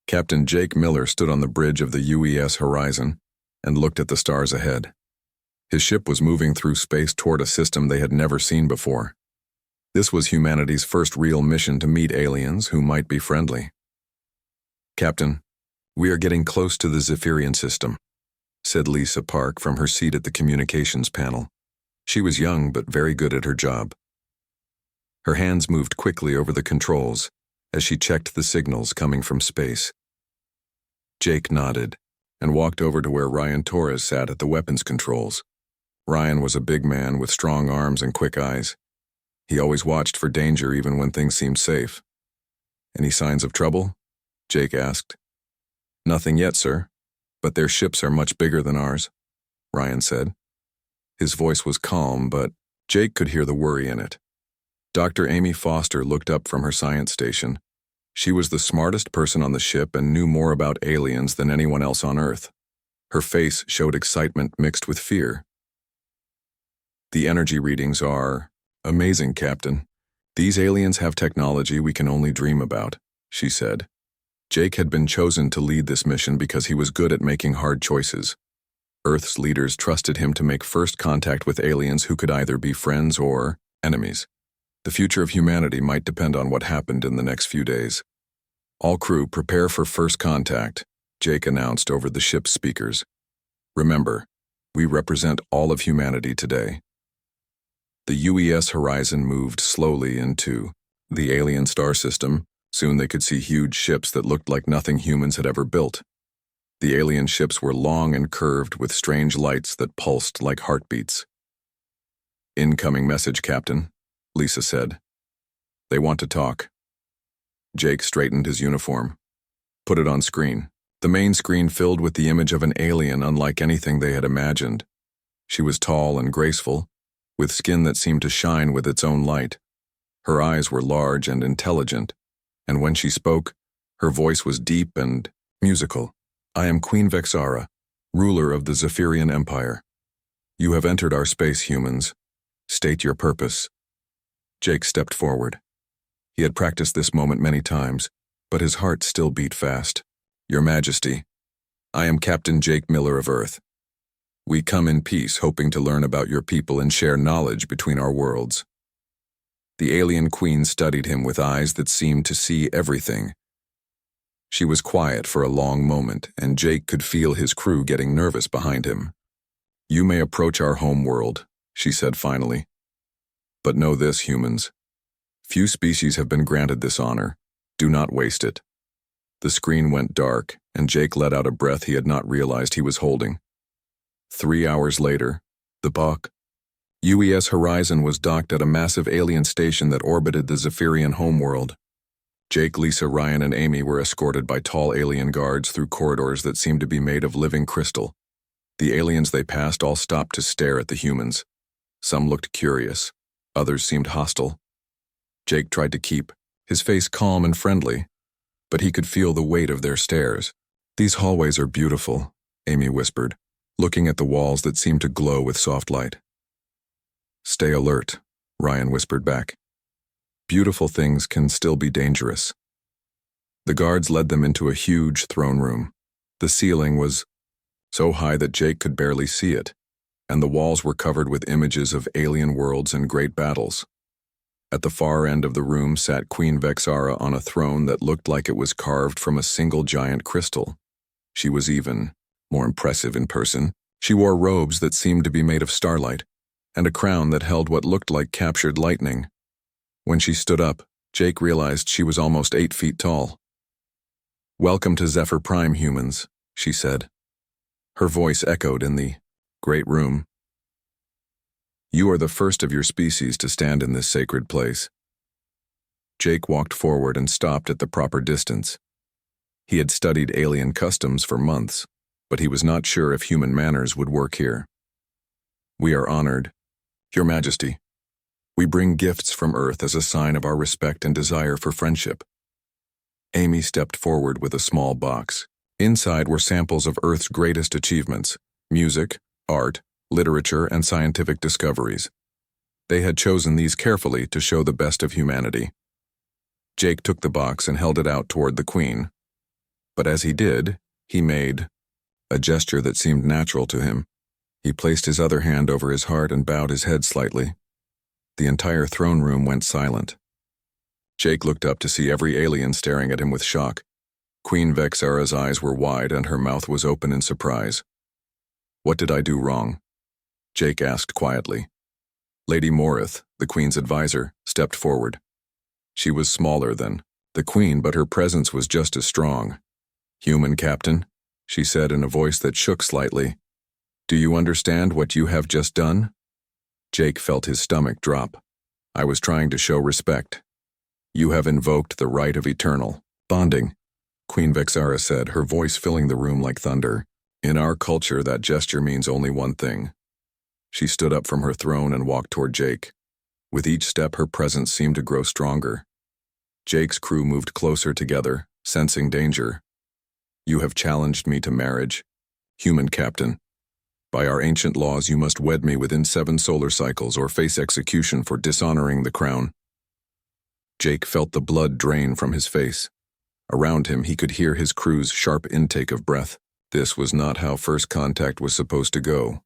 Captain Jake Miller stood on the bridge of the UES Horizon and looked at the stars ahead. His ship was moving through space toward a system they had never seen before. This was humanity's first real mission to meet aliens who might be friendly. "Captain, we are getting close to the Zephyrian system," said Lisa Park from her seat at the communications panel. She was young but very good at her job. Her hands moved quickly over the controls as she checked the signals coming from space. Jake nodded and walked over to where Ryan Torres sat at the weapons controls. Ryan was a big man with strong arms and quick eyes. He always watched for danger even when things seemed safe. "Any signs of trouble?" Jake asked. "Nothing yet, sir, but their ships are much bigger than ours," Ryan said. His voice was calm, but Jake could hear the worry in it. Dr. Amy Foster looked up from her science station. She was the smartest person on the ship and knew more about aliens than anyone else on Earth. Her face showed excitement mixed with fear. "The energy readings are amazing, Captain. These aliens have technology we can only dream about," she said. Jake had been chosen to lead this mission because he was good at making hard choices. Earth's leaders trusted him to make first contact with aliens who could either be friends or enemies. The future of humanity might depend on what happened in the next few days. "All crew, prepare for first contact," Jake announced over the ship's speakers. "Remember, we represent all of humanity today." The UES Horizon moved slowly into the alien star system. Soon they could see huge ships that looked like nothing humans had ever built. The alien ships were long and curved with strange lights that pulsed like heartbeats. "Incoming message, Captain," Lisa said. "They want to talk." Jake straightened his uniform. "Put it on screen." The main screen filled with the image of an alien unlike anything they had imagined. She was tall and graceful, with skin that seemed to shine with its own light. Her eyes were large and intelligent, and when she spoke, her voice was deep and musical. "I am Queen Vexara, ruler of the Zephyrian Empire. You have entered our space, humans. State your purpose." Jake stepped forward. He had practiced this moment many times, but his heart still beat fast. "Your Majesty, I am Captain Jake Miller of Earth. We come in peace, hoping to learn about your people and share knowledge between our worlds." The alien queen studied him with eyes that seemed to see everything. She was quiet for a long moment, and Jake could feel his crew getting nervous behind him. "You may approach our home world," she said finally. "But know this, humans. Few species have been granted this honor. Do not waste it." The screen went dark, and Jake let out a breath he had not realized he was holding. 3 hours later, the UES Horizon was docked at a massive alien station that orbited the Zephyrian homeworld. Jake, Lisa, Ryan, and Amy were escorted by tall alien guards through corridors that seemed to be made of living crystal. The aliens they passed all stopped to stare at the humans. Some looked curious, others seemed hostile. Jake tried to keep his face calm and friendly, but he could feel the weight of their stares. "These hallways are beautiful," Amy whispered, looking at the walls that seemed to glow with soft light. "Stay alert," Ryan whispered back. "Beautiful things can still be dangerous." The guards led them into a huge throne room. The ceiling was so high that Jake could barely see it, and the walls were covered with images of alien worlds and great battles. At the far end of the room sat Queen Vexara on a throne that looked like it was carved from a single giant crystal. She was even more impressive in person. She wore robes that seemed to be made of starlight, and a crown that held what looked like captured lightning. When she stood up, Jake realized she was almost 8 feet tall. "Welcome to Zephyr Prime, humans," she said. Her voice echoed in the great room. "You are the first of your species to stand in this sacred place." Jake walked forward and stopped at the proper distance. He had studied alien customs for months, but he was not sure if human manners would work here. "We are honored, Your Majesty. We bring gifts from Earth as a sign of our respect and desire for friendship." Amy stepped forward with a small box. Inside were samples of Earth's greatest achievements: music, art, literature, and scientific discoveries. They had chosen these carefully to show the best of humanity. Jake took the box and held it out toward the Queen. But as he did, he made a gesture that seemed natural to him. He placed his other hand over his heart and bowed his head slightly. The entire throne room went silent. Jake looked up to see every alien staring at him with shock. Queen Vexara's eyes were wide and her mouth was open in surprise. "What did I do wrong?" Jake asked quietly. Lady Morith, the Queen's advisor, stepped forward. She was smaller than the Queen, but her presence was just as strong. "Human Captain," she said in a voice that shook slightly, "do you understand what you have just done?" Jake felt his stomach drop. "I was trying to show respect. You have invoked the right of eternal bonding," Queen Vexara said, her voice filling the room like thunder. "In our culture, that gesture means only one thing." She stood up from her throne and walked toward Jake. With each step, her presence seemed to grow stronger. Jake's crew moved closer together, sensing danger. "You have challenged me to marriage, human captain. By our ancient laws, you must wed me within 7 solar cycles or face execution for dishonoring the crown." Jake felt the blood drain from his face. Around him, he could hear his crew's sharp intake of breath. This was not how first contact was supposed to go.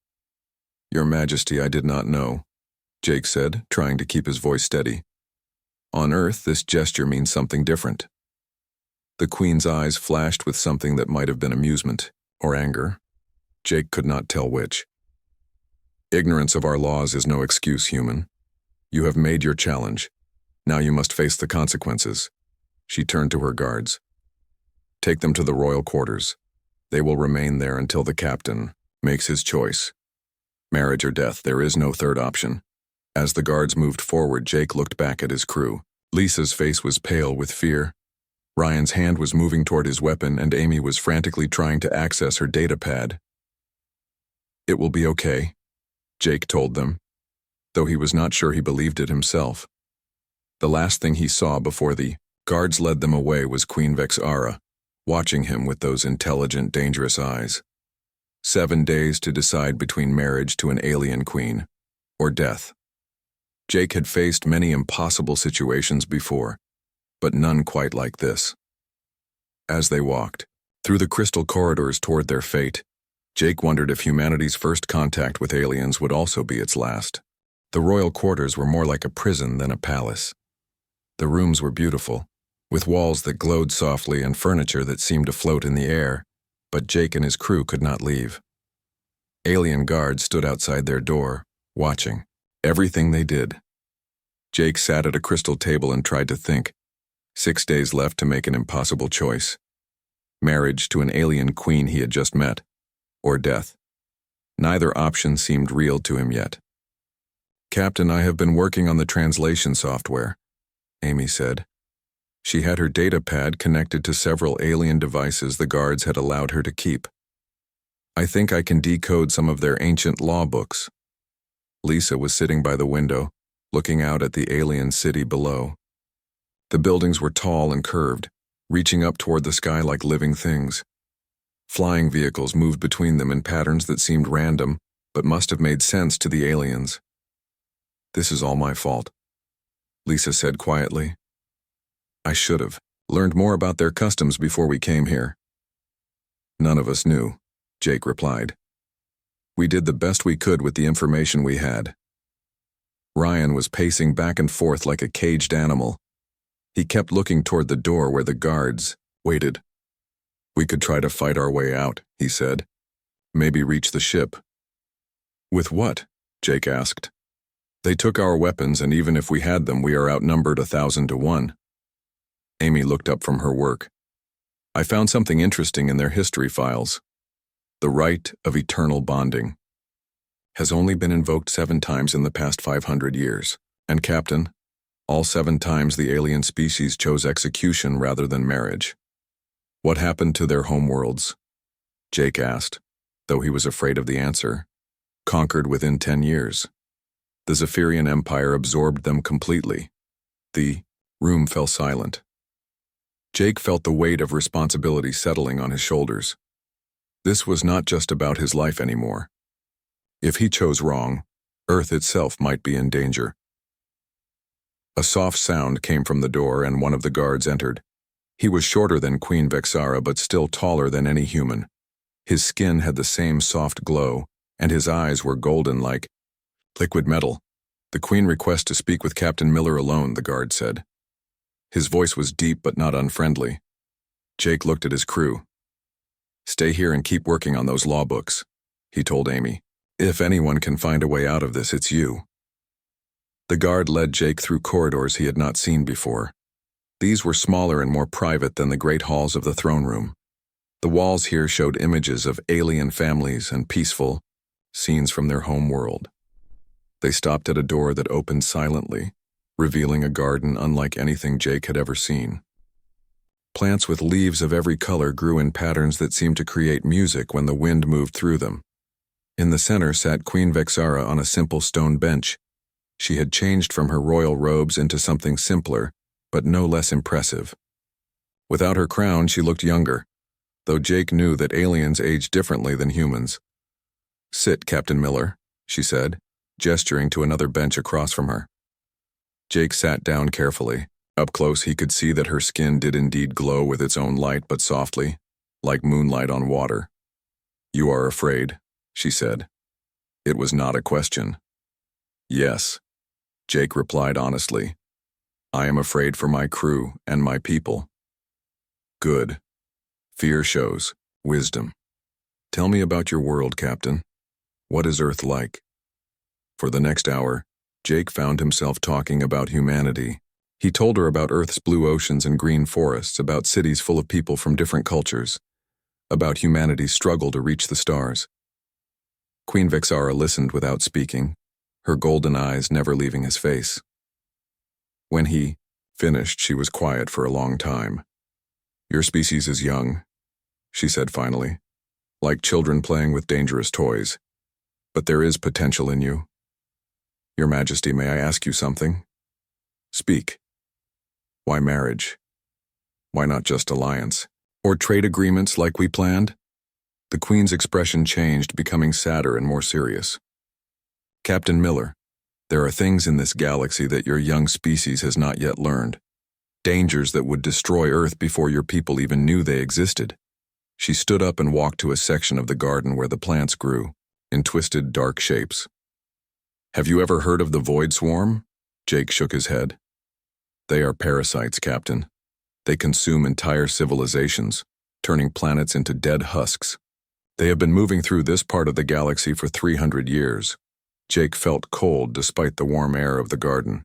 "Your Majesty, I did not know," Jake said, trying to keep his voice steady. "On Earth, this gesture means something different." The Queen's eyes flashed with something that might have been amusement or anger. Jake could not tell which. "Ignorance of our laws is no excuse, human. You have made your challenge. Now you must face the consequences." She turned to her guards. "Take them to the royal quarters. They will remain there until the captain makes his choice. Marriage or death, there is no third option." As the guards moved forward, Jake looked back at his crew. Lisa's face was pale with fear. Ryan's hand was moving toward his weapon, and Amy was frantically trying to access her data pad. "It will be okay," Jake told them, though he was not sure he believed it himself. The last thing he saw before the guards led them away was Queen Vexara, watching him with those intelligent, dangerous eyes. 7 days to decide between marriage to an alien queen or death. Jake had faced many impossible situations before, but none quite like this. As they walked through the crystal corridors toward their fate, Jake wondered if humanity's first contact with aliens would also be its last. The royal quarters were more like a prison than a palace. The rooms were beautiful, with walls that glowed softly and furniture that seemed to float in the air, but Jake and his crew could not leave. Alien guards stood outside their door, watching everything they did. Jake sat at a crystal table and tried to think. 6 days left to make an impossible choice. Marriage to an alien queen he had just met, or death. Neither option seemed real to him yet. "Captain, I have been working on the translation software," Amy said. She had her data pad connected to several alien devices the guards had allowed her to keep. "I think I can decode some of their ancient law books." Lisa was sitting by the window, looking out at the alien city below. The buildings were tall and curved, reaching up toward the sky like living things. Flying vehicles moved between them in patterns that seemed random, but must have made sense to the aliens. "This is all my fault," Lisa said quietly. "I should have learned more about their customs before we came here." "None of us knew," Jake replied. "We did the best we could with the information we had." Ryan was pacing back and forth like a caged animal. He kept looking toward the door where the guards waited. "We could try to fight our way out," he said. "Maybe reach the ship." "With what?" Jake asked. "They took our weapons, and even if we had them, we are outnumbered 1,000 to 1. Amy looked up from her work. "I found something interesting in their history files. The right of eternal bonding has only been invoked 7 times in the past 500 years. And Captain, all 7 times the alien species chose execution rather than marriage. What happened to their homeworlds?" Jake asked, though he was afraid of the answer. "Conquered within 10 years. The Zephyrian Empire absorbed them completely." The room fell silent. Jake felt the weight of responsibility settling on his shoulders. This was not just about his life anymore. If he chose wrong, Earth itself might be in danger. A soft sound came from the door and one of the guards entered. He was shorter than Queen Vexara, but still taller than any human. His skin had the same soft glow, and his eyes were golden like liquid metal. "The Queen requests to speak with Captain Miller alone," the guard said. His voice was deep but not unfriendly. Jake looked at his crew. "Stay here and keep working on those law books," he told Amy. "If anyone can find a way out of this, it's you." The guard led Jake through corridors he had not seen before. These were smaller and more private than the great halls of the throne room. The walls here showed images of alien families and peaceful scenes from their home world. They stopped at a door that opened silently, revealing a garden unlike anything Jake had ever seen. Plants with leaves of every color grew in patterns that seemed to create music when the wind moved through them. In the center sat Queen Vexara on a simple stone bench. She had changed from her royal robes into something simpler, but no less impressive. Without her crown, she looked younger, though Jake knew that aliens age differently than humans. "Sit, Captain Miller," she said, gesturing to another bench across from her. Jake sat down carefully. Up close, he could see that her skin did indeed glow with its own light, but softly, like moonlight on water. "You are afraid," she said. It was not a question. "Yes," Jake replied honestly. "I am afraid for my crew and my people." "Good. Fear shows wisdom. Tell me about your world, Captain. What is Earth like?" For the next hour, Jake found himself talking about humanity. He told her about Earth's blue oceans and green forests, about cities full of people from different cultures, about humanity's struggle to reach the stars. Queen Vexara listened without speaking, her golden eyes never leaving his face. When he finished, she was quiet for a long time. "Your species is young," she said finally, "like children playing with dangerous toys. But there is potential in you. Your Majesty, may I ask you something? Speak. Why marriage? Why not just alliance? Or trade agreements like we planned?" The Queen's expression changed, becoming sadder and more serious. "Captain Miller, there are things in this galaxy that your young species has not yet learned. Dangers that would destroy Earth before your people even knew they existed." She stood up and walked to a section of the garden where the plants grew, in twisted, dark shapes. "Have you ever heard of the Void Swarm?" Jake shook his head. "They are parasites, Captain. They consume entire civilizations, turning planets into dead husks. They have been moving through this part of the galaxy for 300 years. Jake felt cold despite the warm air of the garden.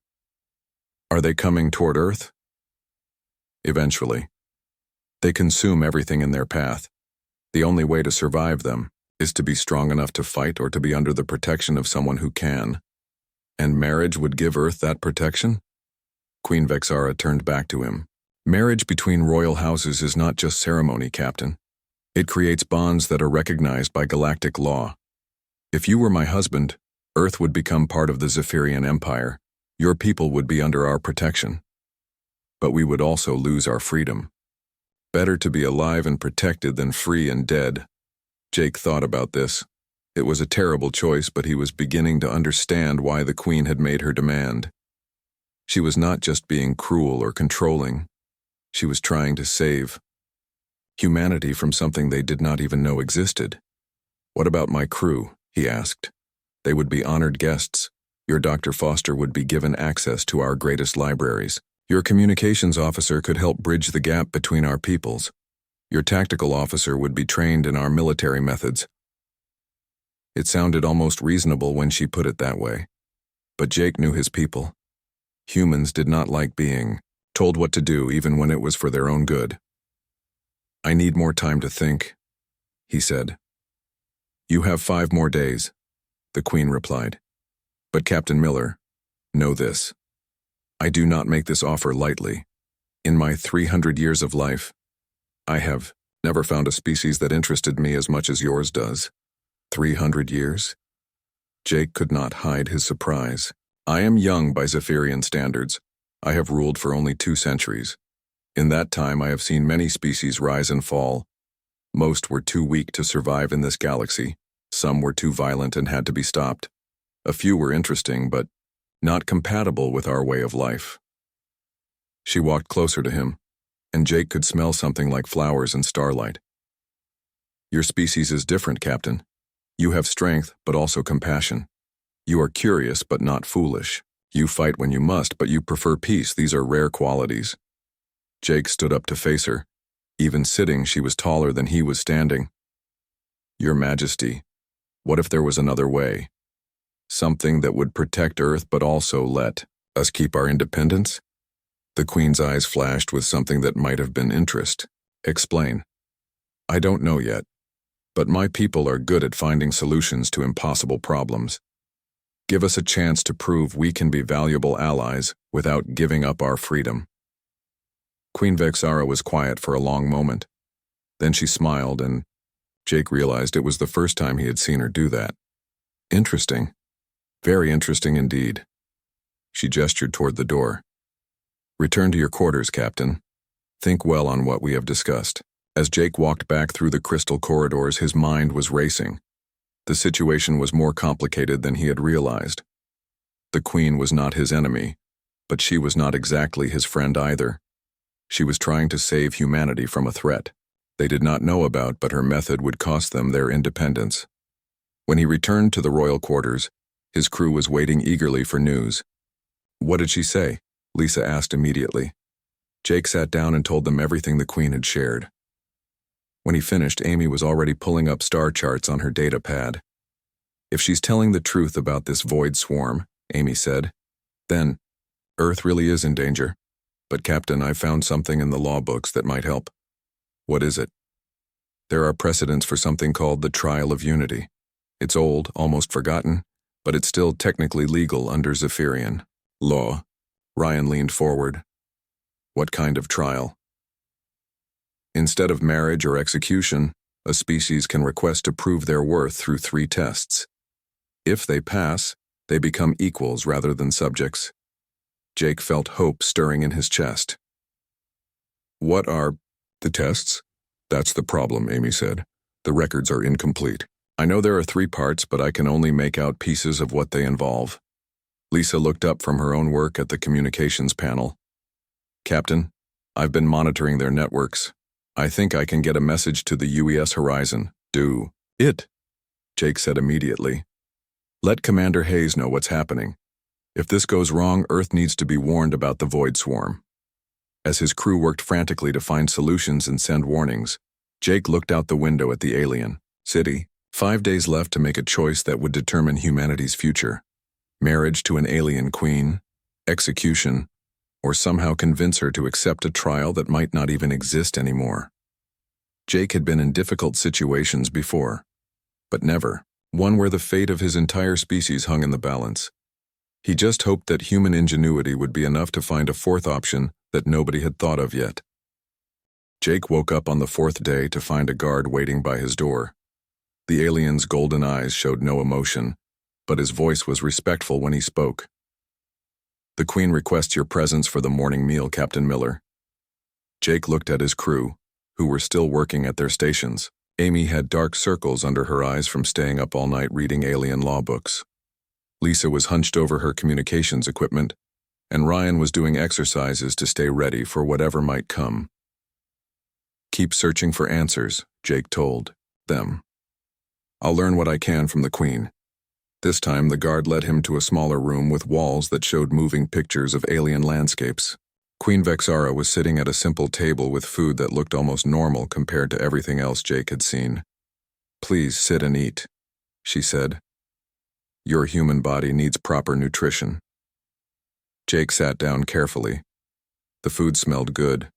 "Are they coming toward Earth?" "Eventually. They consume everything in their path. The only way to survive them is to be strong enough to fight or to be under the protection of someone who can. And marriage would give Earth that protection?" Queen Vexara turned back to him. "Marriage between royal houses is not just ceremony, Captain. It creates bonds that are recognized by galactic law. If you were my husband, Earth would become part of the Zephyrian Empire. Your people would be under our protection. But we would also lose our freedom. Better to be alive and protected than free and dead." Jake thought about this. It was a terrible choice, but he was beginning to understand why the Queen had made her demand. She was not just being cruel or controlling. She was trying to save humanity from something they did not even know existed. "What about my crew?" he asked. "They would be honored guests. Your Dr. Foster would be given access to our greatest libraries. Your communications officer could help bridge the gap between our peoples. Your tactical officer would be trained in our military methods." It sounded almost reasonable when she put it that way. But Jake knew his people. Humans did not like being told what to do, even when it was for their own good. "I need more time to think," he said. "You have 5 more days," the Queen replied. "But Captain Miller, know this. I do not make this offer lightly. In my 300 years of life, I have never found a species that interested me as much as yours does." 300 years? Jake could not hide his surprise. "I am young by Zephyrian standards. I have ruled for only 2 centuries. In that time, I have seen many species rise and fall. Most were too weak to survive in this galaxy. Some were too violent and had to be stopped. A few were interesting, but not compatible with our way of life." She walked closer to him. and Jake could smell something like flowers and starlight. Your species is different, Captain. You have strength, but also compassion. You are curious, but not foolish. You fight when you must, but you prefer peace. These are rare qualities. Jake stood up to face her. Even sitting, she was taller than he was standing. Your Majesty, what if there was another way? Something that would protect Earth but also let us keep our independence? The Queen's eyes flashed with something that might have been interest. Explain. I don't know yet, but my people are good at finding solutions to impossible problems. Give us a chance to prove we can be valuable allies without giving up our freedom. Queen Vexara was quiet for a long moment. Then she smiled, and Jake realized it was the first time he had seen her do that. Interesting. Very interesting indeed. She gestured toward the door. Return to your quarters, Captain. Think well on what we have discussed. As Jake walked back through the crystal corridors, his mind was racing. The situation was more complicated than he had realized. The Queen was not his enemy, but she was not exactly his friend either. She was trying to save humanity from a threat they did not know about, but her method would cost them their independence. When he returned to the royal quarters, his crew was waiting eagerly for news. What did she say? Lisa asked immediately. Jake sat down and told them everything the Queen had shared. When he finished, Amy was already pulling up star charts on her data pad. If she's telling the truth about this void swarm, Amy said, then Earth really is in danger. But Captain, I found something in the law books that might help. What is it? There are precedents for something called the Trial of Unity. It's old, almost forgotten, but it's still technically legal under Zephyrian law. Ryan leaned forward. What kind of trial? Instead of marriage or execution, a species can request to prove their worth through 3 tests. If they pass, they become equals rather than subjects. Jake felt hope stirring in his chest. What are the tests? That's the problem, Amy said. The records are incomplete. I know there are 3 parts, but I can only make out pieces of what they involve. Lisa looked up from her own work at the communications panel. Captain, I've been monitoring their networks. I think I can get a message to the UES horizon. Do it, Jake said immediately. Let Commander Hayes know what's happening. If this goes wrong, Earth needs to be warned about the void swarm. As his crew worked frantically to find solutions and send warnings, Jake looked out the window at the alien city. 5 days left to make a choice that would determine humanity's future. Marriage to an alien queen, execution, or somehow convince her to accept a trial that might not even exist anymore. Jake had been in difficult situations before, but never one where the fate of his entire species hung in the balance. He just hoped that human ingenuity would be enough to find a 4th option that nobody had thought of yet. Jake woke up on the 4th day to find a guard waiting by his door. The alien's golden eyes showed no emotion, but his voice was respectful when he spoke. The Queen requests your presence for the morning meal, Captain Miller. Jake looked at his crew, who were still working at their stations. Amy had dark circles under her eyes from staying up all night reading alien law books. Lisa was hunched over her communications equipment, and Ryan was doing exercises to stay ready for whatever might come. Keep searching for answers, Jake told them. I'll learn what I can from the Queen. This time, the guard led him to a smaller room with walls that showed moving pictures of alien landscapes. Queen Vexara was sitting at a simple table with food that looked almost normal compared to everything else Jake had seen. Please sit and eat, she said. Your human body needs proper nutrition. Jake sat down carefully. The food smelled good,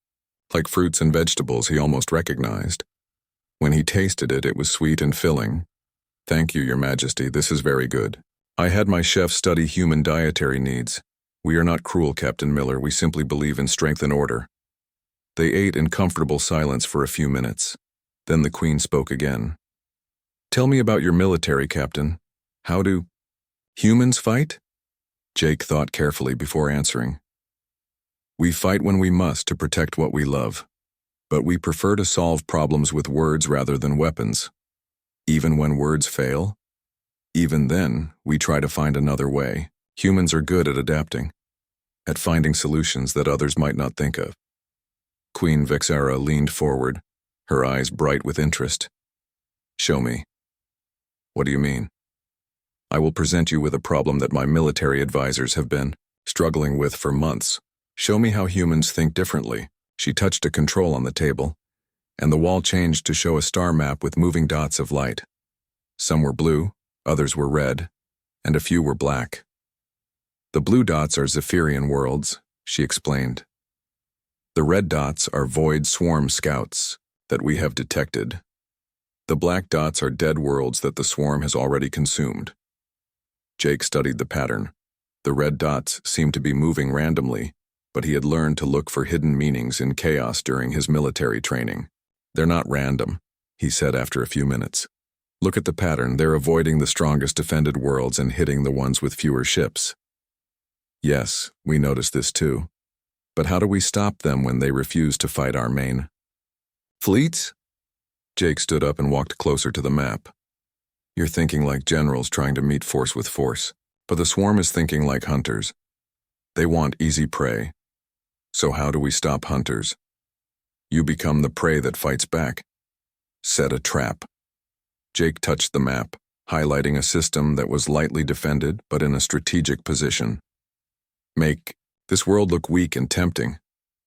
like fruits and vegetables he almost recognized. When he tasted it, it was sweet and filling. Thank you, Your Majesty, this is very good. I had my chef study human dietary needs. We are not cruel, Captain Miller, we simply believe in strength and order. They ate in comfortable silence for a few minutes. Then the Queen spoke again. Tell me about your military, Captain. How do humans fight? Jake thought carefully before answering. We fight when we must to protect what we love, but we prefer to solve problems with words rather than weapons. Even when words fail, even then, we try to find another way. Humans are good at adapting, at finding solutions that others might not think of. Queen Vexera leaned forward, her eyes bright with interest. Show me. What do you mean? I will present you with a problem that my military advisors have been struggling with for months. Show me how humans think differently. She touched a control on the table, and the wall changed to show a star map with moving dots of light. Some were blue, others were red, and a few were black. The blue dots are Zephyrian worlds, she explained. The red dots are void swarm scouts that we have detected. The black dots are dead worlds that the swarm has already consumed. Jake studied the pattern. The red dots seemed to be moving randomly, but he had learned to look for hidden meanings in chaos during his military training. They're not random, he said after a few minutes. Look at the pattern. They're avoiding the strongest defended worlds and hitting the ones with fewer ships. Yes, we noticed this too. But how do we stop them when they refuse to fight our main fleets? Jake stood up and walked closer to the map. You're thinking like generals trying to meet force with force, but the swarm is thinking like hunters. They want easy prey. So how do we stop hunters? You become the prey that fights back. Set a trap. Jake touched the map, highlighting a system that was lightly defended but in a strategic position. Make this world look weak and tempting.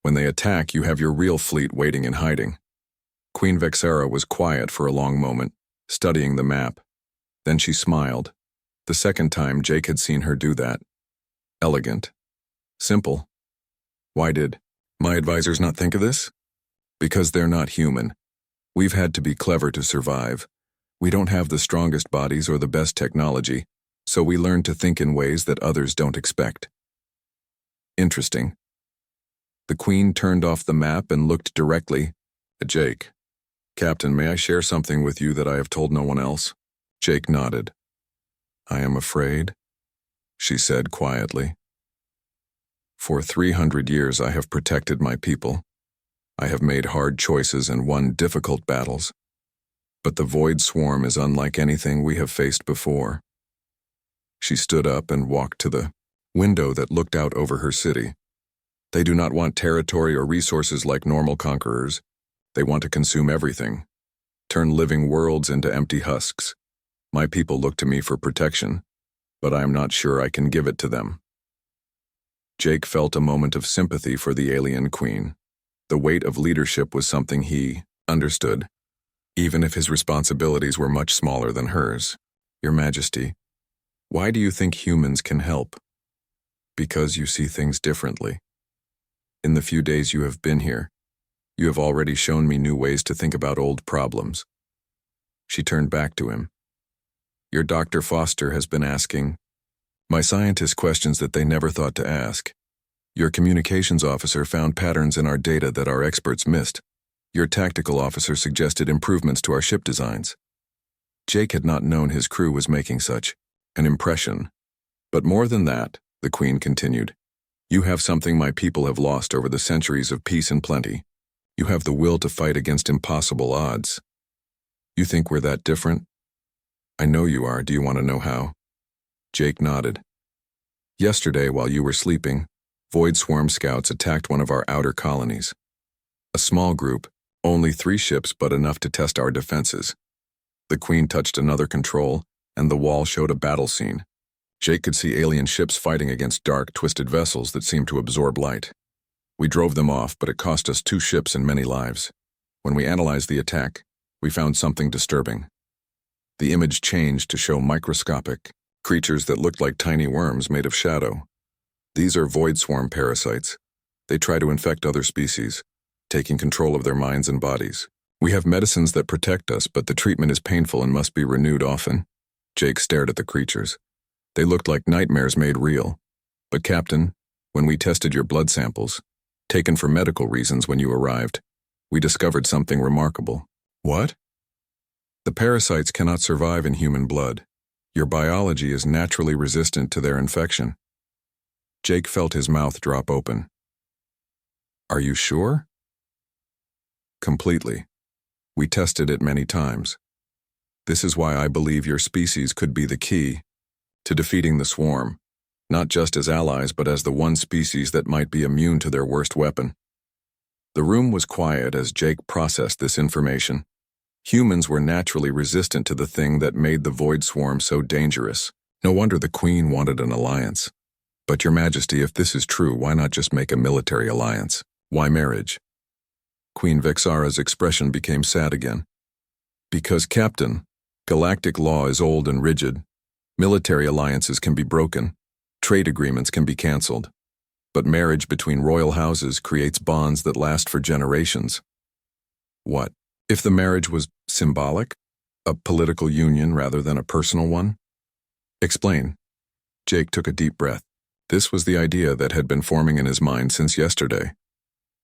When they attack, you have your real fleet waiting in hiding. Queen Vexera was quiet for a long moment, studying the map. Then she smiled. The second time Jake had seen her do that. Elegant. Simple. Why did my advisors not think of this? Because they're not human. We've had to be clever to survive. We don't have the strongest bodies or the best technology, so we learn to think in ways that others don't expect. Interesting. The Queen turned off the map and looked directly at Jake. Captain, may I share something with you that I have told no one else? Jake nodded. I am afraid, she said quietly. For 300 years I have protected my people. I have made hard choices and won difficult battles. But the Void Swarm is unlike anything we have faced before. She stood up and walked to the window that looked out over her city. They do not want territory or resources like normal conquerors. They want to consume everything, turn living worlds into empty husks. My people look to me for protection, but I am not sure I can give it to them. Jake felt a moment of sympathy for the alien queen. The weight of leadership was something he understood, even if his responsibilities were much smaller than hers. Your Majesty, why do you think humans can help? Because you see things differently. In the few days you have been here, you have already shown me new ways to think about old problems. She turned back to him. Your Dr. Foster has been asking my scientists questions that they never thought to ask. Your communications officer found patterns in our data that our experts missed. Your tactical officer suggested improvements to our ship designs. Jake had not known his crew was making such an impression. But more than that, the Queen continued, you have something my people have lost over the centuries of peace and plenty. You have the will to fight against impossible odds. You think we're that different? I know you are. Do you want to know how? Jake nodded. Yesterday, while you were sleeping, Void Swarm scouts attacked one of our outer colonies. A small group, only 3 ships but enough to test our defenses. The Queen touched another control, and the wall showed a battle scene. Jake could see alien ships fighting against dark, twisted vessels that seemed to absorb light. We drove them off, but it cost us 2 ships and many lives. When we analyzed the attack, we found something disturbing. The image changed to show microscopic creatures that looked like tiny worms made of shadow. These are Void Swarm parasites. They try to infect other species, taking control of their minds and bodies. We have medicines that protect us, but the treatment is painful and must be renewed often. Jake stared at the creatures. They looked like nightmares made real. But Captain, when we tested your blood samples, taken for medical reasons when you arrived, we discovered something remarkable. What? The parasites cannot survive in human blood. Your biology is naturally resistant to their infection. Jake felt his mouth drop open. Are you sure? Completely. We tested it many times. This is why I believe your species could be the key to defeating the swarm, not just as allies but as the one species that might be immune to their worst weapon. The room was quiet as Jake processed this information. Humans were naturally resistant to the thing that made the Void Swarm so dangerous. No wonder the Queen wanted an alliance. But Your Majesty, if this is true, why not just make a military alliance? Why marriage? Queen Vexara's expression became sad again. Because, Captain, galactic law is old and rigid. Military alliances can be broken. Trade agreements can be cancelled. But marriage between royal houses creates bonds that last for generations. What? If the marriage was symbolic? A political union rather than a personal one? Explain. Jake took a deep breath. This was the idea that had been forming in his mind since yesterday.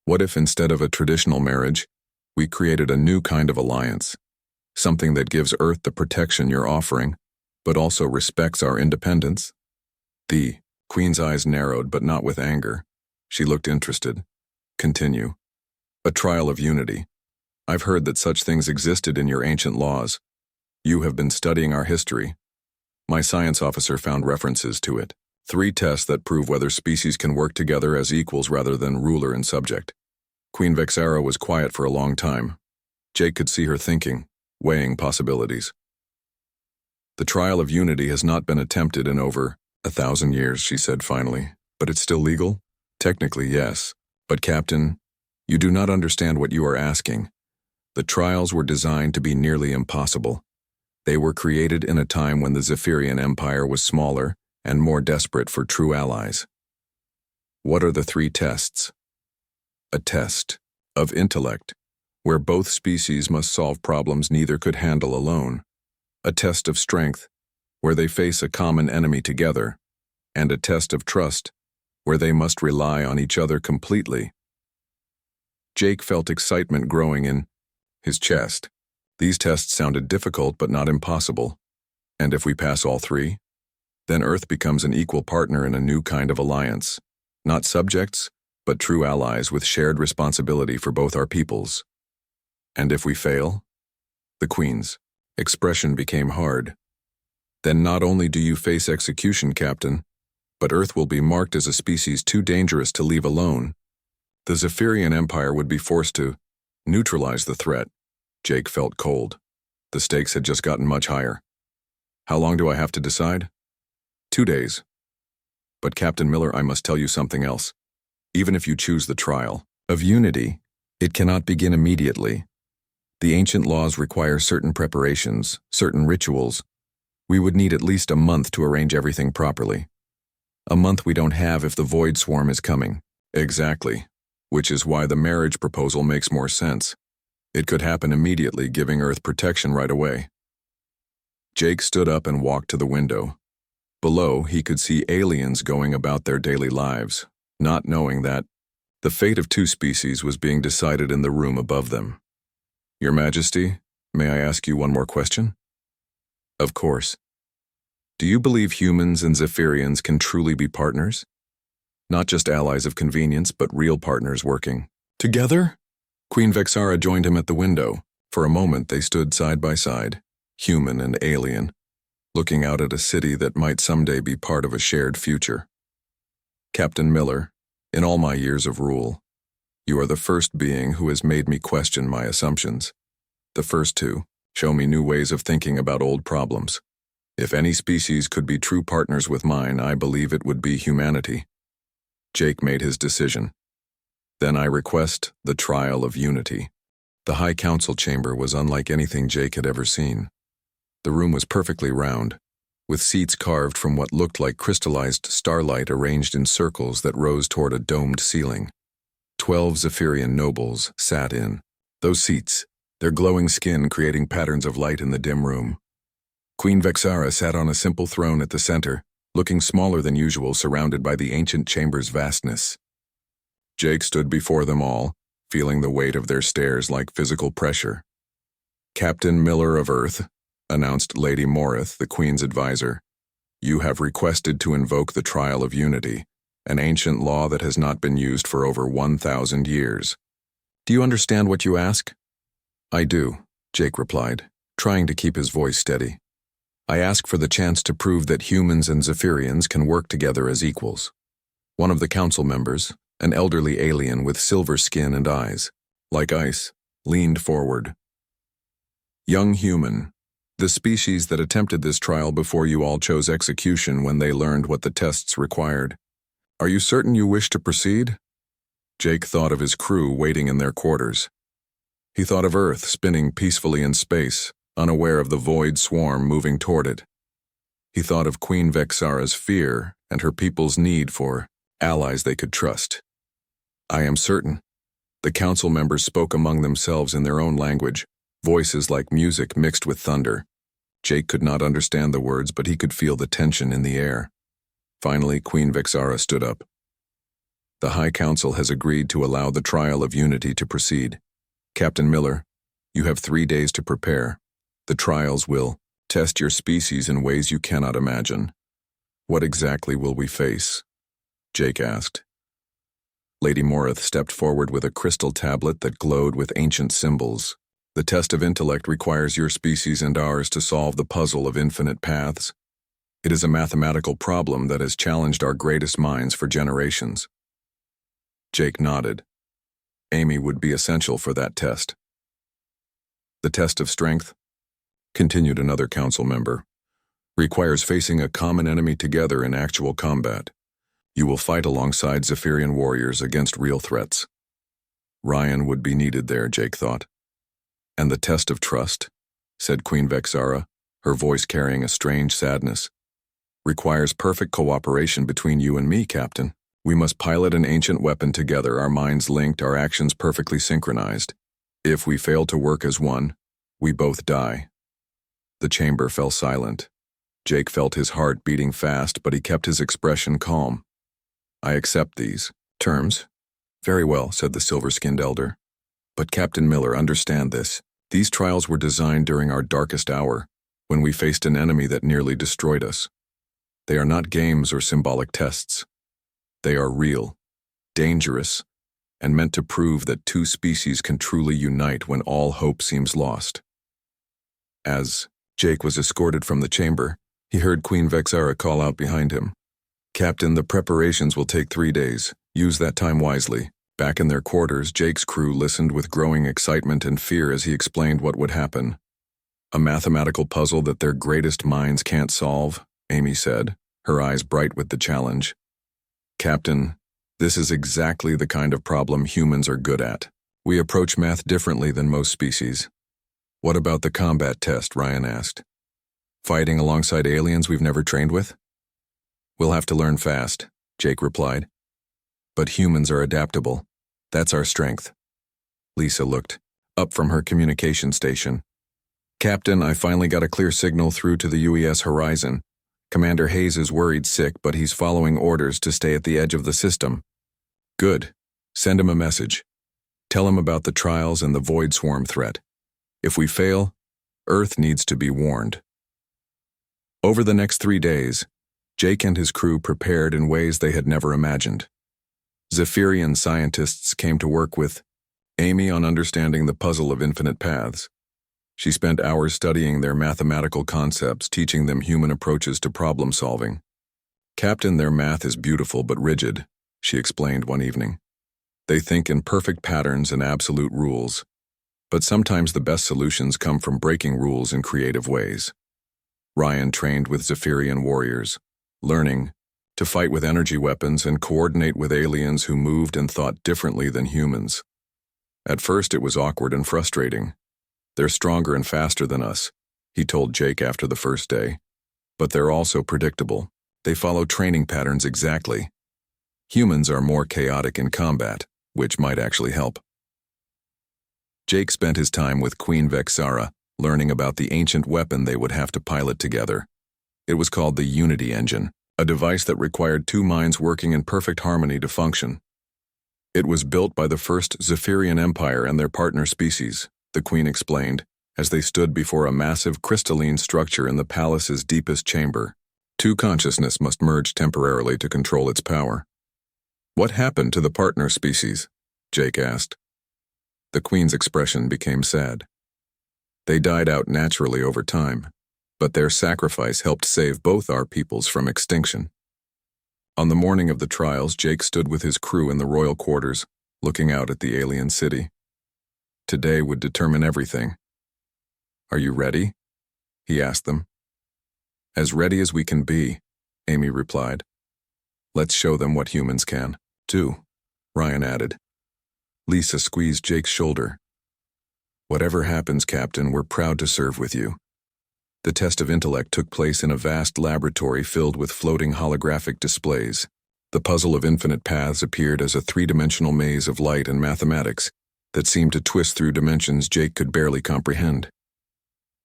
What if instead of a traditional marriage, we created a new kind of alliance? Something that gives Earth the protection you're offering, but also respects our independence? The Queen's eyes narrowed, but not with anger. She looked interested. Continue. A trial of unity. I've heard that such things existed in your ancient laws. You have been studying our history. My science officer found references to it. 3 tests that prove whether species can work together as equals rather than ruler and subject. Queen Vexara was quiet for a long time. Jake could see her thinking, weighing possibilities. The trial of unity has not been attempted in over 1,000 years, she said finally. But it's still legal? Technically, yes. But Captain, you do not understand what you are asking. The trials were designed to be nearly impossible. They were created in a time when the Zephyrian Empire was smaller and more desperate for true allies. What are the 3 tests? A test of intellect, where both species must solve problems neither could handle alone. A test of strength, where they face a common enemy together. And a test of trust, where they must rely on each other completely. Jake felt excitement growing in his chest. These tests sounded difficult but not impossible. And if we pass all 3? Then Earth becomes an equal partner in a new kind of alliance. Not subjects, but true allies with shared responsibility for both our peoples. And if we fail? The Queen's expression became hard. Then not only do you face execution, Captain, but Earth will be marked as a species too dangerous to leave alone. The Zephyrian Empire would be forced to neutralize the threat. Jake felt cold. The stakes had just gotten much higher. How long do I have to decide? 2 days. But Captain Miller, I must tell you something else. Even if you choose the trial of unity, it cannot begin immediately. The ancient laws require certain preparations, certain rituals. We would need at least a month to arrange everything properly. A month we don't have if the Void Swarm is coming. Exactly. Which is why the marriage proposal makes more sense. It could happen immediately, giving Earth protection right away. Jake stood up and walked to the window. Below, he could see aliens going about their daily lives, not knowing that the fate of 2 species was being decided in the room above them. Your Majesty, may I ask you one more question? Of course. Do you believe humans and Zephyrians can truly be partners? Not just allies of convenience, but real partners working together? Queen Vexara joined him at the window. For a moment they stood side by side, human and alien, looking out at a city that might someday be part of a shared future. Captain Miller, in all my years of rule, you are the first being who has made me question my assumptions. The first to show me new ways of thinking about old problems. If any species could be true partners with mine, I believe it would be humanity. Jake made his decision. Then I request the trial of unity. The High Council chamber was unlike anything Jake had ever seen. The room was perfectly round, with seats carved from what looked like crystallized starlight arranged in circles that rose toward a domed ceiling. 12 Zephyrian nobles sat in those seats, their glowing skin creating patterns of light in the dim room. Queen Vexara sat on a simple throne at the center, looking smaller than usual, surrounded by the ancient chamber's vastness. Jake stood before them all, feeling the weight of their stares like physical pressure. Captain Miller of Earth, announced Lady Morith, the Queen's advisor, you have requested to invoke the trial of unity, an ancient law that has not been used for over 1,000 years. Do you understand what you ask? I do, Jake replied, trying to keep his voice steady. I ask for the chance to prove that humans and Zephyrians can work together as equals. One of the council members, An elderly alien with silver skin and eyes, like ice, leaned forward. Young human, the species that attempted this trial before you all chose execution when they learned what the tests required. Are you certain you wish to proceed? Jake thought of his crew waiting in their quarters. He thought of Earth spinning peacefully in space, unaware of the void swarm moving toward it. He thought of Queen Vexara's fear and her people's need for allies they could trust. I am certain. The council members spoke among themselves in their own language, voices like music mixed with thunder. Jake could not understand the words, but he could feel the tension in the air. Finally, Queen Vexara stood up. The High Council has agreed to allow the trial of unity to proceed. Captain Miller, you have 3 days to prepare. The trials will test your species in ways you cannot imagine. What exactly will we face? Jake asked. Lady Morith stepped forward with a crystal tablet that glowed with ancient symbols. The test of intellect requires your species and ours to solve the puzzle of infinite paths. It is a mathematical problem that has challenged our greatest minds for generations. Jake nodded. Amy would be essential for that test. The test of strength, continued another council member, requires facing a common enemy together in actual combat. You will fight alongside Zephyrian warriors against real threats. Ryan would be needed there, Jake thought. And the test of trust, said Queen Vexara, her voice carrying a strange sadness, requires perfect cooperation between you and me, Captain. We must pilot an ancient weapon together, our minds linked, our actions perfectly synchronized. If we fail to work as one, we both die. The chamber fell silent. Jake felt his heart beating fast, but he kept his expression calm. I accept these terms. Very well, said the silver-skinned elder. But Captain Miller, understand this. These trials were designed during our darkest hour, when we faced an enemy that nearly destroyed us. They are not games or symbolic tests. They are real, dangerous, and meant to prove that two species can truly unite when all hope seems lost. As Jake was escorted from the chamber, he heard Queen Vexara call out behind him. Captain, the preparations will take 3 days. Use that time wisely. Back in their quarters, Jake's crew listened with growing excitement and fear as he explained what would happen. A mathematical puzzle that their greatest minds can't solve, Amy said, her eyes bright with the challenge. Captain, this is exactly the kind of problem humans are good at. We approach math differently than most species. What about the combat test? Ryan asked. Fighting alongside aliens we've never trained with? We'll have to learn fast, Jake replied. But humans are adaptable. That's our strength. Lisa looked up from her communication station. Captain, I finally got a clear signal through to the UES horizon. Commander Hayes is worried sick, but he's following orders to stay at the edge of the system. Good. Send him a message. Tell him about the trials and the void swarm threat. If we fail, Earth needs to be warned. Over the next 3 days, Jake and his crew prepared in ways they had never imagined. Zephyrian scientists came to work with Amy on understanding the puzzle of infinite paths. She spent hours studying their mathematical concepts, teaching them human approaches to problem solving. Captain, their math is beautiful but rigid, she explained one evening. They think in perfect patterns and absolute rules, but sometimes the best solutions come from breaking rules in creative ways. Ryan trained with Zephyrian warriors, learning to fight with energy weapons and coordinate with aliens who moved and thought differently than humans. At first it was awkward and frustrating. They're stronger and faster than us, he told Jake after the first day. But they're also predictable. They follow training patterns exactly. Humans are more chaotic in combat, which might actually help. Jake spent his time with Queen Vexara, learning about the ancient weapon they would have to pilot together. It was called the Unity Engine, a device that required two minds working in perfect harmony to function. It was built by the first Zephyrian Empire and their partner species, the Queen explained, as they stood before a massive crystalline structure in the palace's deepest chamber. Two consciousness must merge temporarily to control its power. What happened to the partner species? Jake asked. The Queen's expression became sad. They died out naturally over time, but their sacrifice helped save both our peoples from extinction. On the morning of the trials, Jake stood with his crew in the royal quarters, looking out at the alien city. Today would determine everything. "Are you ready?" he asked them. "As ready as we can be," Amy replied. "Let's show them what humans can, too," Ryan added. Lisa squeezed Jake's shoulder. "Whatever happens, Captain, we're proud to serve with you." The test of intellect took place in a vast laboratory filled with floating holographic displays. The puzzle of infinite paths appeared as a three-dimensional maze of light and mathematics that seemed to twist through dimensions Jake could barely comprehend.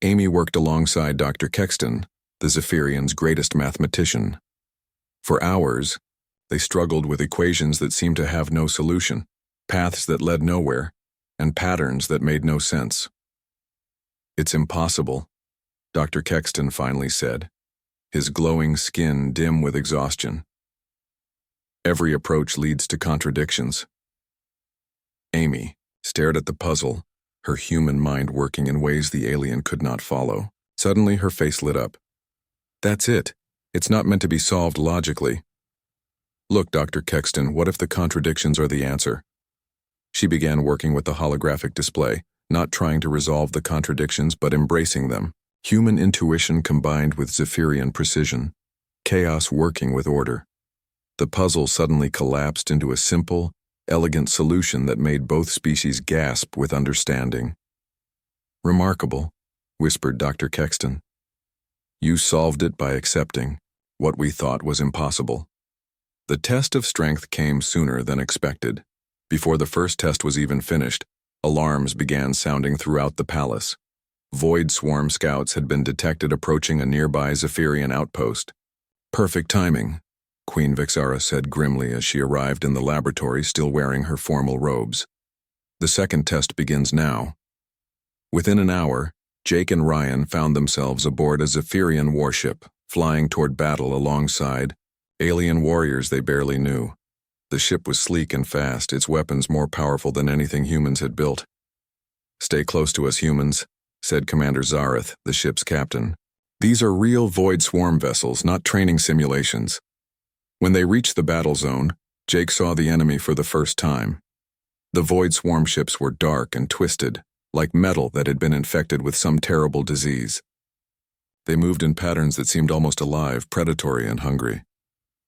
Amy worked alongside Dr. Kexton, the Zephyrian's greatest mathematician. For hours, they struggled with equations that seemed to have no solution, paths that led nowhere, and patterns that made no sense. "It's impossible," Dr. Kexton finally said, his glowing skin dim with exhaustion. "Every approach leads to contradictions." Amy stared at the puzzle, her human mind working in ways the alien could not follow. Suddenly, her face lit up. "That's it. It's not meant to be solved logically." "Look, Dr. Kexton, what if the contradictions are the answer?" She began working with the holographic display, not trying to resolve the contradictions but embracing them. Human intuition combined with Zephyrian precision, chaos working with order. The puzzle suddenly collapsed into a simple, elegant solution that made both species gasp with understanding. "Remarkable," whispered Dr. Kexton. "You solved it by accepting what we thought was impossible." The test of strength came sooner than expected. Before the first test was even finished, alarms began sounding throughout the palace. Void Swarm scouts had been detected approaching a nearby Zephyrian outpost. "Perfect timing," Queen Vixara said grimly as she arrived in the laboratory still wearing her formal robes. "The second test begins now." Within an hour, Jake and Ryan found themselves aboard a Zephyrian warship, flying toward battle alongside alien warriors they barely knew. The ship was sleek and fast, its weapons more powerful than anything humans had built. "Stay close to us, humans," said Commander Zareth, the ship's captain. "These are real Void Swarm vessels, not training simulations." When they reached the battle zone, Jake saw the enemy for the first time. The Void Swarm ships were dark and twisted, like metal that had been infected with some terrible disease. They moved in patterns that seemed almost alive, predatory and hungry.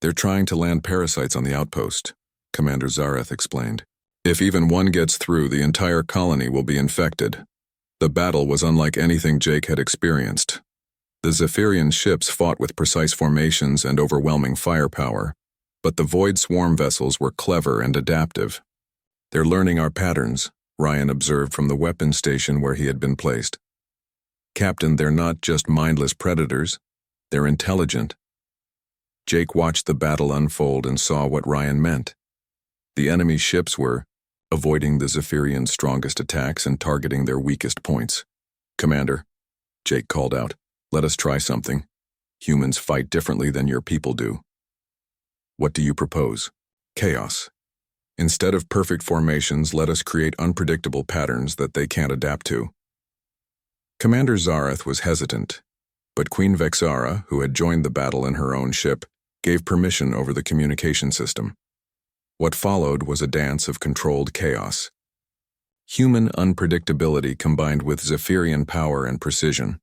"They're trying to land parasites on the outpost," Commander Zareth explained. "If even one gets through, the entire colony will be infected." The battle was unlike anything Jake had experienced. The Zephyrian ships fought with precise formations and overwhelming firepower, but the Void Swarm vessels were clever and adaptive. "They're learning our patterns," Ryan observed from the weapons station where he had been placed. "Captain, they're not just mindless predators, they're intelligent." Jake watched the battle unfold and saw what Ryan meant. The enemy ships were avoiding the Zephyrians' strongest attacks and targeting their weakest points. "Commander," Jake called out, "let us try something. Humans fight differently than your people do." "What do you propose?" "Chaos. Instead of perfect formations, let us create unpredictable patterns that they can't adapt to." Commander Zareth was hesitant, but Queen Vexara, who had joined the battle in her own ship, gave permission over the communication system. What followed was a dance of controlled chaos. Human unpredictability combined with Zephyrian power and precision.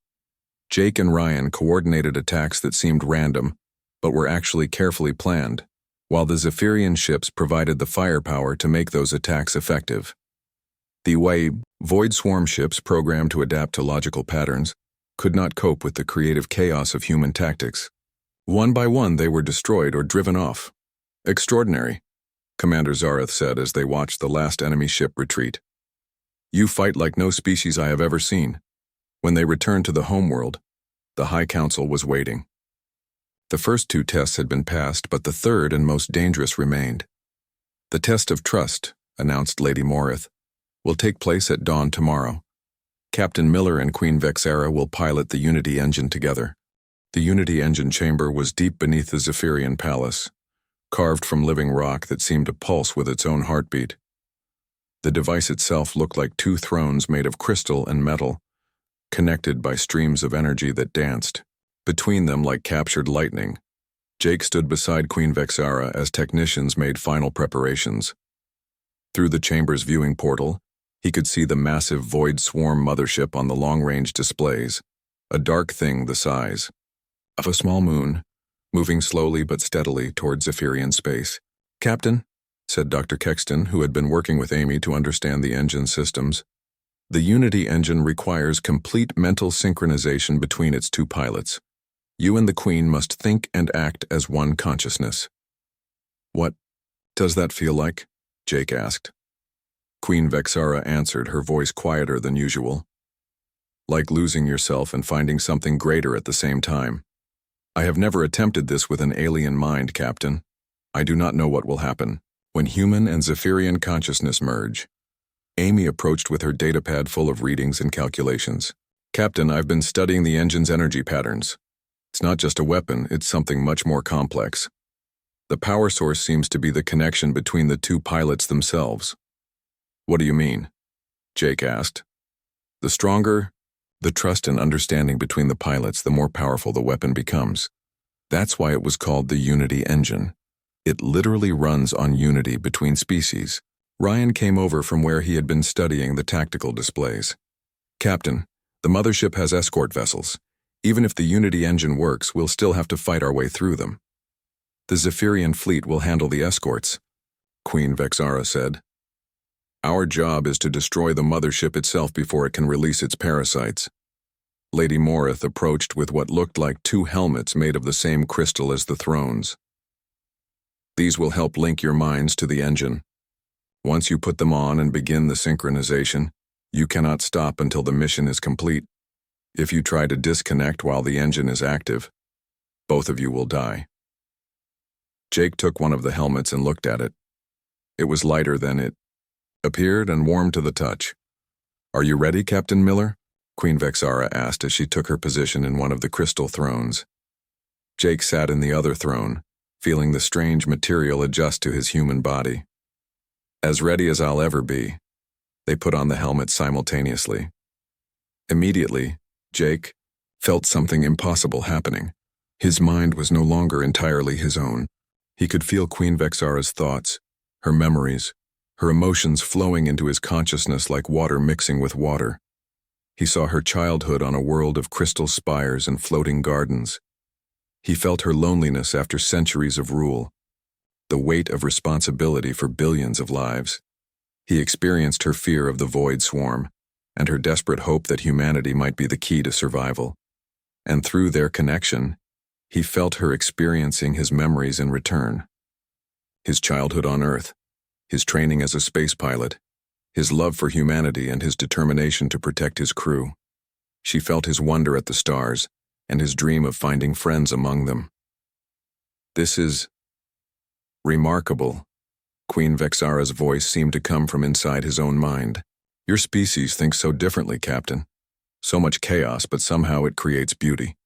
Jake and Ryan coordinated attacks that seemed random, but were actually carefully planned, while the Zephyrian ships provided the firepower to make those attacks effective. The Void Swarm ships, programmed to adapt to logical patterns, could not cope with the creative chaos of human tactics. One by one, they were destroyed or driven off. "Extraordinary," Commander Zareth said as they watched the last enemy ship retreat. "You fight like no species I have ever seen." When they returned to the homeworld, the High Council was waiting. The first two tests had been passed, but the third and most dangerous remained. "The test of trust," announced Lady Morith, "will take place at dawn tomorrow. Captain Miller and Queen Vexara will pilot the Unity engine together." The Unity engine chamber was deep beneath the Zephyrian palace, carved from living rock that seemed to pulse with its own heartbeat. The device itself looked like two thrones made of crystal and metal, connected by streams of energy that danced between them like captured lightning. Jake stood beside Queen Vexara as technicians made final preparations. Through the chamber's viewing portal, he could see the massive Void Swarm mothership on the long-range displays, a dark thing the size of a small moon, moving slowly but steadily toward Zephyrian space. "Captain," said Dr. Kexton, who had been working with Amy to understand the engine systems, "the Unity engine requires complete mental synchronization between its two pilots. You and the Queen must think and act as one consciousness." "What does that feel like?" Jake asked. Queen Vexara answered, her voice quieter than usual. "Like losing yourself and finding something greater at the same time. I have never attempted this with an alien mind, Captain. I do not know what will happen when human and Zephyrian consciousness merge." Amy approached with her datapad full of readings and calculations. "Captain, I've been studying the engine's energy patterns. It's not just a weapon, it's something much more complex. The power source seems to be the connection between the two pilots themselves." "What do you mean?" Jake asked. "The stronger the trust and understanding between the pilots, the more powerful the weapon becomes. That's why it was called the Unity engine. It literally runs on unity between species." Ryan came over from where he had been studying the tactical displays. "Captain, the mothership has escort vessels. Even if the Unity engine works, we'll still have to fight our way through them." "The Zephyrian fleet will handle the escorts," Queen Vexara said. "Our job is to destroy the mothership itself before it can release its parasites." Lady Morith approached with what looked like two helmets made of the same crystal as the thrones. "These will help link your minds to the engine. Once you put them on and begin the synchronization, you cannot stop until the mission is complete. If you try to disconnect while the engine is active, both of you will die." Jake took one of the helmets and looked at it. It was lighter than it appeared and warm to the touch. "Are you ready, Captain Miller?" Queen Vexara asked as she took her position in one of the crystal thrones. Jake sat in the other throne, feeling the strange material adjust to his human body. "As ready as I'll ever be." They put on the helmet simultaneously. Immediately, Jake felt something impossible happening. His mind was no longer entirely his own. He could feel Queen Vexara's thoughts, her memories, her emotions flowing into his consciousness like water mixing with water. He saw her childhood on a world of crystal spires and floating gardens. He felt her loneliness after centuries of rule, the weight of responsibility for billions of lives. He experienced her fear of the Void Swarm, and her desperate hope that humanity might be the key to survival. And through their connection, he felt her experiencing his memories in return. His childhood on Earth, his training as a space pilot, his love for humanity and his determination to protect his crew. She felt his wonder at the stars and his dream of finding friends among them. "This is remarkable." Queen Vexara's voice seemed to come from inside his own mind. "Your species thinks so differently, Captain. So much chaos, but somehow it creates beauty."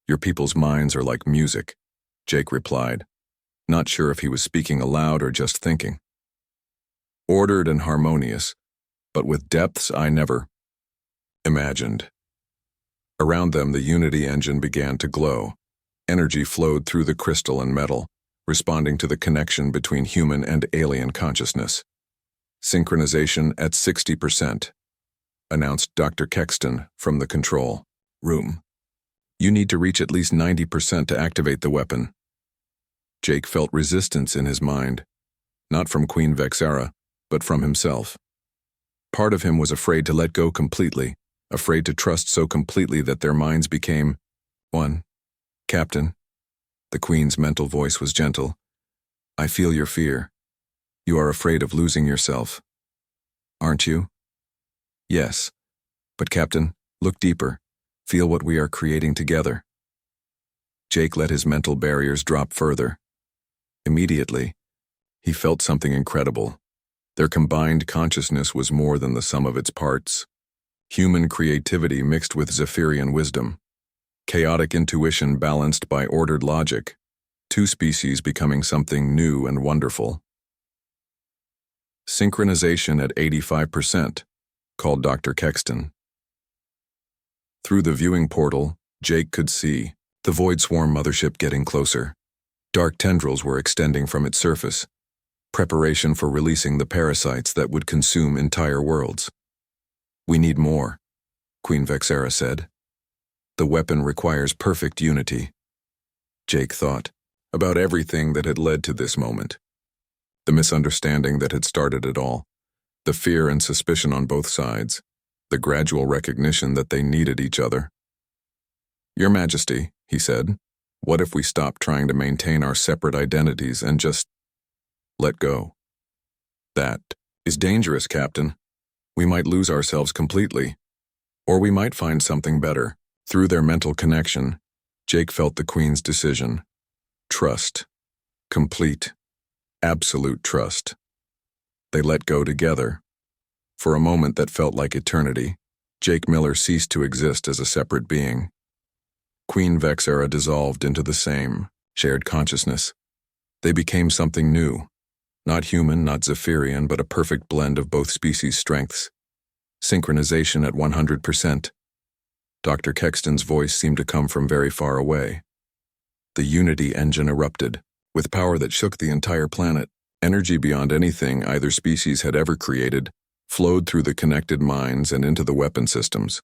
"Your people's minds are like music," Jake replied, not sure if he was speaking aloud or just thinking. "Ordered and harmonious, but with depths I never imagined." Around them, the Unity engine began to glow. Energy flowed through the crystal and metal, responding to the connection between human and alien consciousness. "Synchronization at 60%, announced Dr. Kexton from the control room. "You need to reach at least 90% to activate the weapon." Jake felt resistance in his mind, not from Queen Vexara, but from himself. Part of him was afraid to let go completely, afraid to trust so completely that their minds became one. "Captain," the Queen's mental voice was gentle, "I feel your fear. You are afraid of losing yourself. Aren't you?" "Yes. But Captain, look deeper. Feel what we are creating together." Jake let his mental barriers drop further. Immediately, he felt something incredible. Their combined consciousness was more than the sum of its parts. Human creativity mixed with Zephyrian wisdom. Chaotic intuition balanced by ordered logic. Two species becoming something new and wonderful. "Synchronization at 85%, called Dr. Kexton. Through the viewing portal, Jake could see The Void Swarm mothership getting closer. Dark tendrils were extending from its surface. Preparation for releasing the parasites that would consume entire worlds. We need more, Queen Vexera said. The weapon requires perfect unity. Jake thought about everything that had led to this moment. The misunderstanding that had started it all. The fear and suspicion on both sides. The gradual recognition that they needed each other. Your Majesty, he said, what if we stopped trying to maintain our separate identities and just let go? That is dangerous, Captain. We might lose ourselves completely. Or we might find something better. Through their mental connection, Jake felt the Queen's decision. Trust. Complete. Absolute trust. They let go together. For a moment that felt like eternity, Jake Miller ceased to exist as a separate being. Queen Vexera dissolved into the same, shared consciousness. They became something new. Not human, not Zephyrian, but a perfect blend of both species' strengths. Synchronization at 100%. Dr. Kexton's voice seemed to come from very far away. The Unity engine erupted, with power that shook the entire planet. Energy beyond anything either species had ever created flowed through the connected minds and into the weapon systems.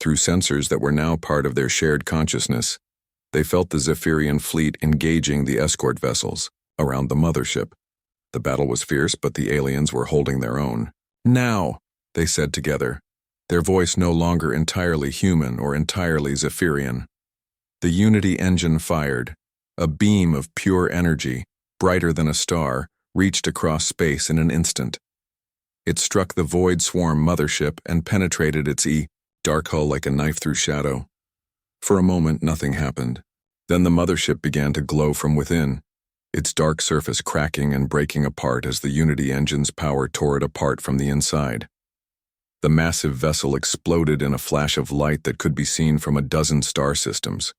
Through sensors that were now part of their shared consciousness, they felt the Zephyrian fleet engaging the escort vessels around the mothership. The battle was fierce, but the aliens were holding their own. Now, they said together, their voice no longer entirely human or entirely Zephyrian. The Unity engine fired. A beam of pure energy, brighter than a star, reached across space in an instant. It struck the Void Swarm mothership and penetrated its dark hull like a knife through shadow. For a moment, nothing happened. Then the mothership began to glow from within, its dark surface cracking and breaking apart as the Unity engine's power tore it apart from the inside. The massive vessel exploded in a flash of light that could be seen from a dozen star systems.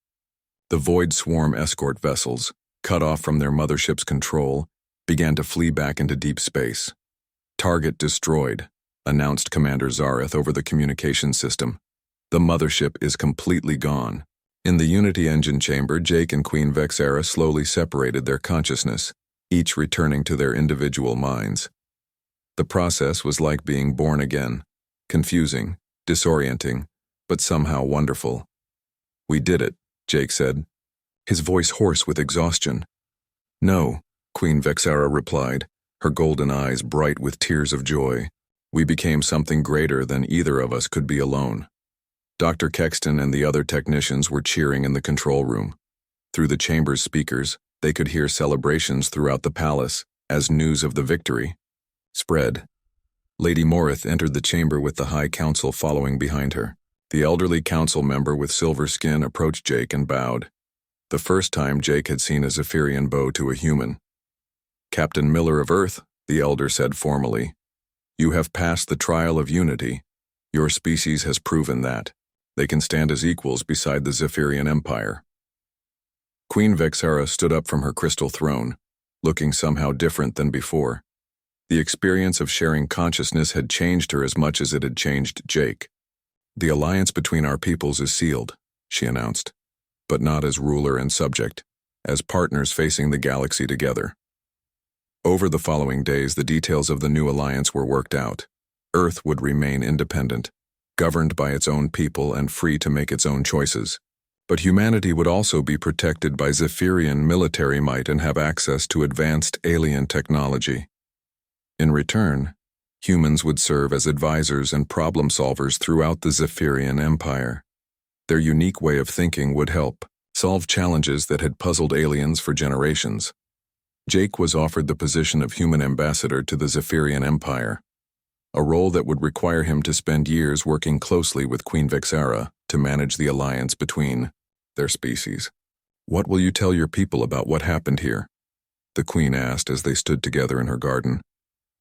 The Void Swarm escort vessels, cut off from their mothership's control, began to flee back into deep space. Target destroyed, announced Commander Zareth over the communication system. The mothership is completely gone. In the Unity engine chamber, Jake and Queen Vexera slowly separated their consciousness, each returning to their individual minds. The process was like being born again, confusing, disorienting, but somehow wonderful. We did it, Jake said, his voice hoarse with exhaustion. No, Queen Vexera replied, her golden eyes bright with tears of joy. We became something greater than either of us could be alone. Dr. Kexton and the other technicians were cheering in the control room. Through the chamber's speakers, they could hear celebrations throughout the palace as news of the victory spread. Lady Morith entered the chamber with the High Council following behind her. The elderly council member with silver skin approached Jake and bowed. The first time Jake had seen a Zephyrian bow to a human. Captain Miller of Earth, the elder said formally, you have passed the trial of unity. Your species has proven that. They can stand as equals beside the Zephyrian Empire. Queen Vexera stood up from her crystal throne, looking somehow different than before. The experience of sharing consciousness had changed her as much as it had changed Jake. The alliance between our peoples is sealed, she announced, but not as ruler and subject, as partners facing the galaxy together. Over the following days, the details of the new alliance were worked out. Earth would remain independent, governed by its own people and free to make its own choices. But humanity would also be protected by Zephyrian military might and have access to advanced alien technology. In return, humans would serve as advisors and problem solvers throughout the Zephyrian Empire. Their unique way of thinking would help solve challenges that had puzzled aliens for generations. Jake was offered the position of human ambassador to the Zephyrian Empire, a role that would require him to spend years working closely with Queen Vexera to manage the alliance between their species. What will you tell your people about what happened here? The Queen asked as they stood together in her garden,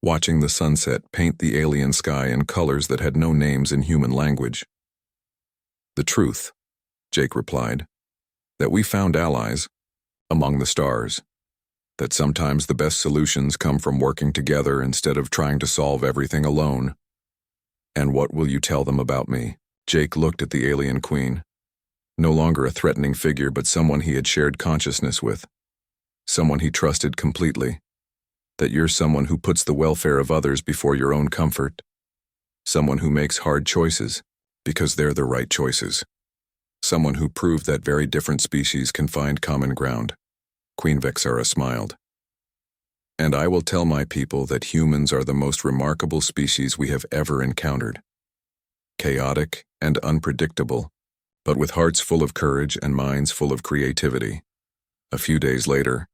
watching the sunset paint the alien sky in colors that had no names in human language. The truth, Jake replied, that we found allies among the stars, that sometimes the best solutions come from working together instead of trying to solve everything alone. And what will you tell them about me? Jake looked at the alien queen. No longer a threatening figure, but someone he had shared consciousness with. Someone he trusted completely. That you're someone who puts the welfare of others before your own comfort. Someone who makes hard choices, because they're the right choices. Someone who proved that very different species can find common ground. Queen Vexara smiled. And I will tell my people that humans are the most remarkable species we have ever encountered. Chaotic and unpredictable, but with hearts full of courage and minds full of creativity. A few days later,